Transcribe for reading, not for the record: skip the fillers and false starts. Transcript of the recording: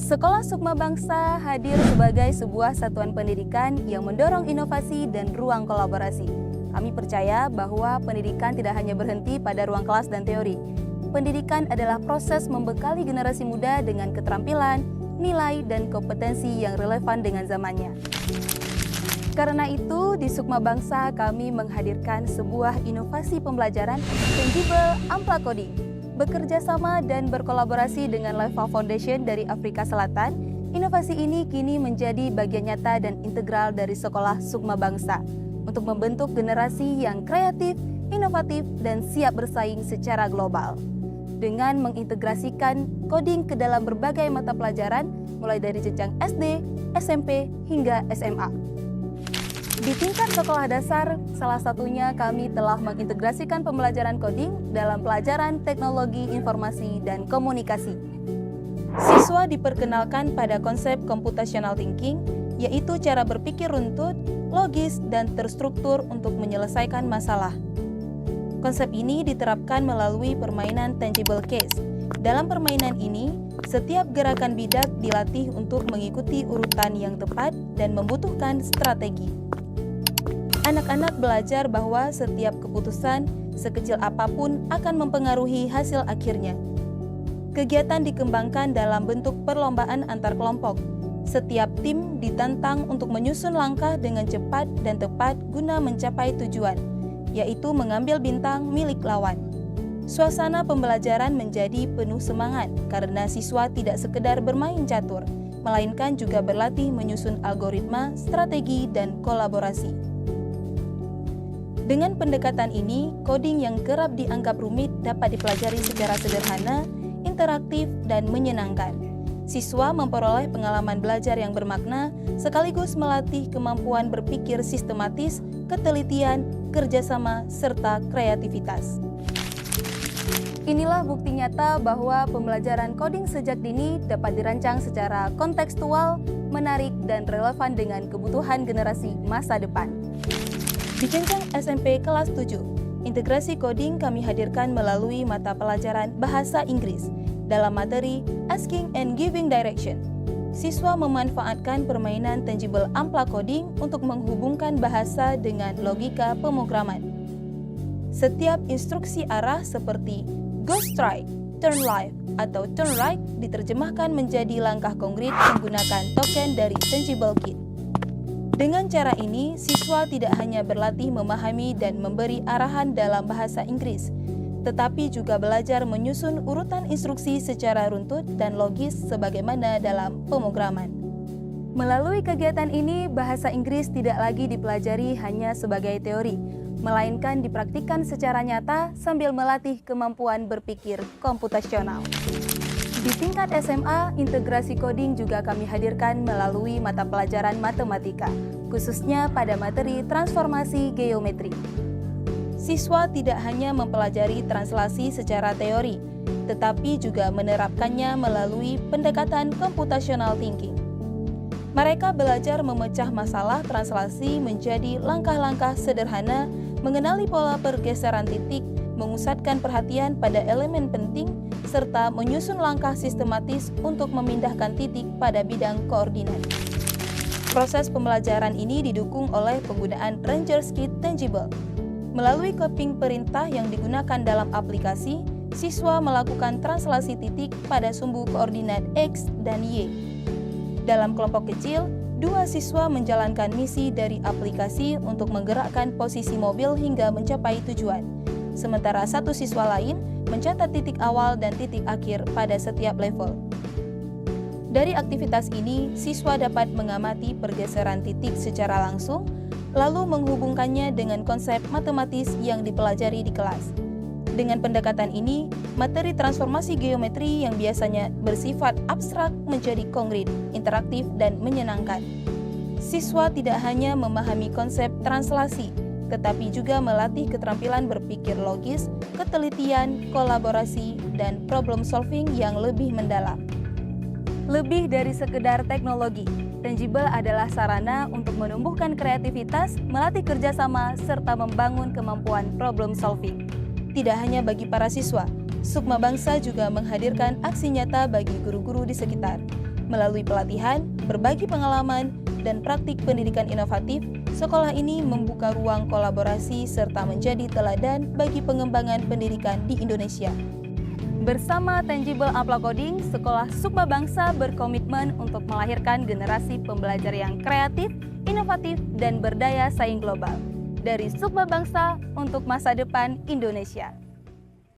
Sekolah Sukma Bangsa hadir sebagai sebuah satuan pendidikan yang mendorong inovasi dan ruang kolaborasi. Kami percaya bahwa pendidikan tidak hanya berhenti pada ruang kelas dan teori. Pendidikan adalah proses membekali generasi muda dengan keterampilan, nilai, dan kompetensi yang relevan dengan zamannya. Karena itu, di Sukma Bangsa kami menghadirkan sebuah inovasi pembelajaran tangible Ampla Coding. Bekerja sama dan berkolaborasi dengan Leva Foundation dari Afrika Selatan, inovasi ini kini menjadi bagian nyata dan integral dari Sekolah Sukma Bangsa untuk membentuk generasi yang kreatif, inovatif, dan siap bersaing secara global. Dengan mengintegrasikan coding ke dalam berbagai mata pelajaran, mulai dari jenjang SD, SMP, hingga SMA. Di tingkat sekolah dasar, salah satunya kami telah mengintegrasikan pembelajaran coding dalam pelajaran teknologi informasi dan komunikasi. Siswa diperkenalkan pada konsep computational thinking, yaitu cara berpikir runtut, logis, dan terstruktur untuk menyelesaikan masalah. Konsep ini diterapkan melalui permainan tangible case. Dalam permainan ini, setiap gerakan bidak dilatih untuk mengikuti urutan yang tepat dan membutuhkan strategi. Anak-anak belajar bahwa setiap keputusan, sekecil apapun, akan mempengaruhi hasil akhirnya. Kegiatan dikembangkan dalam bentuk perlombaan antar kelompok. Setiap tim ditantang untuk menyusun langkah dengan cepat dan tepat guna mencapai tujuan, yaitu mengambil bintang milik lawan. Suasana pembelajaran menjadi penuh semangat karena siswa tidak sekedar bermain catur, melainkan juga berlatih menyusun algoritma, strategi, dan kolaborasi. Dengan pendekatan ini, coding yang kerap dianggap rumit dapat dipelajari secara sederhana, interaktif, dan menyenangkan. Siswa memperoleh pengalaman belajar yang bermakna, sekaligus melatih kemampuan berpikir sistematis, ketelitian, kerjasama, serta kreativitas. Inilah bukti nyata bahwa pembelajaran coding sejak dini dapat dirancang secara kontekstual, menarik, dan relevan dengan kebutuhan generasi masa depan. Di jenjang SMP kelas 7, integrasi coding kami hadirkan melalui mata pelajaran Bahasa Inggris dalam materi Asking and Giving Direction. Siswa memanfaatkan permainan tangible Ampla Coding untuk menghubungkan bahasa dengan logika pemrograman. Setiap instruksi arah seperti go straight, turn left, atau turn right diterjemahkan menjadi langkah konkret menggunakan token dari Tangible Kit. Dengan cara ini, siswa tidak hanya berlatih memahami dan memberi arahan dalam bahasa Inggris, tetapi juga belajar menyusun urutan instruksi secara runtut dan logis sebagaimana dalam pemrograman. Melalui kegiatan ini, bahasa Inggris tidak lagi dipelajari hanya sebagai teori, melainkan dipraktikkan secara nyata sambil melatih kemampuan berpikir komputasional. Di tingkat SMA, integrasi coding juga kami hadirkan melalui mata pelajaran matematika, khususnya pada materi transformasi geometri. Siswa tidak hanya mempelajari translasi secara teori, tetapi juga menerapkannya melalui pendekatan computational thinking. Mereka belajar memecah masalah translasi menjadi langkah-langkah sederhana, mengenali pola pergeseran titik, mengusatkan perhatian pada elemen penting, serta menyusun langkah sistematis untuk memindahkan titik pada bidang koordinat. Proses pembelajaran ini didukung oleh penggunaan Rangers Kit Tangible. Melalui copying perintah yang digunakan dalam aplikasi, siswa melakukan translasi titik pada sumbu koordinat X dan Y. Dalam kelompok kecil, 2 siswa menjalankan misi dari aplikasi untuk menggerakkan posisi mobil hingga mencapai tujuan. Sementara 1 siswa lain mencatat titik awal dan titik akhir pada setiap level. Dari aktivitas ini, siswa dapat mengamati pergeseran titik secara langsung, lalu menghubungkannya dengan konsep matematis yang dipelajari di kelas. Dengan pendekatan ini, materi transformasi geometri yang biasanya bersifat abstrak menjadi konkret, interaktif, dan menyenangkan. Siswa tidak hanya memahami konsep translasi, tetapi juga melatih keterampilan berpikir logis, ketelitian, kolaborasi, dan problem solving yang lebih mendalam. Lebih dari sekedar teknologi, tangible adalah sarana untuk menumbuhkan kreativitas, melatih kerjasama, serta membangun kemampuan problem solving. Tidak hanya bagi para siswa, Sukma Bangsa juga menghadirkan aksi nyata bagi guru-guru di sekitar. Melalui pelatihan, berbagi pengalaman, dan praktik pendidikan inovatif, sekolah ini membuka ruang kolaborasi serta menjadi teladan bagi pengembangan pendidikan di Indonesia. Bersama Tangible Ampla Coding, Sekolah Sukma Bangsa berkomitmen untuk melahirkan generasi pembelajar yang kreatif, inovatif, dan berdaya saing global. Dari Sukma Bangsa untuk masa depan Indonesia.